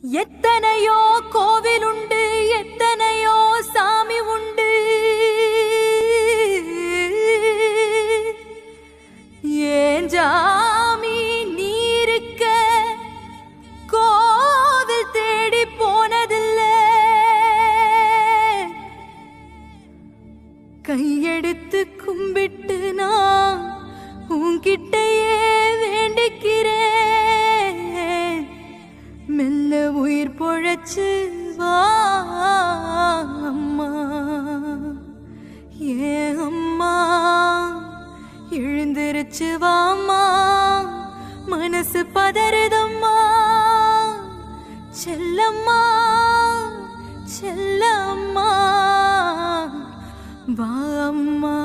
எத்தனையோ கோவில் உண்டு, எத்தனையோ சாமி உண்டு. ஏன் ஜாமி நீ இருக்க கோவில் தேடி போனதில்ல. கையெடுத்து கும்பிட்டு நான் உன்கிட்டயே வேண்டிக்கிறேன். மெல்ல உயிர் பொழைச்சு வா அம்மா, ஏன் அம்மா எழுந்திருச்சு வாம்மா. மனசு பதறுதம்மா, செல்லம்மா செல்லம்மா வா அம்மா.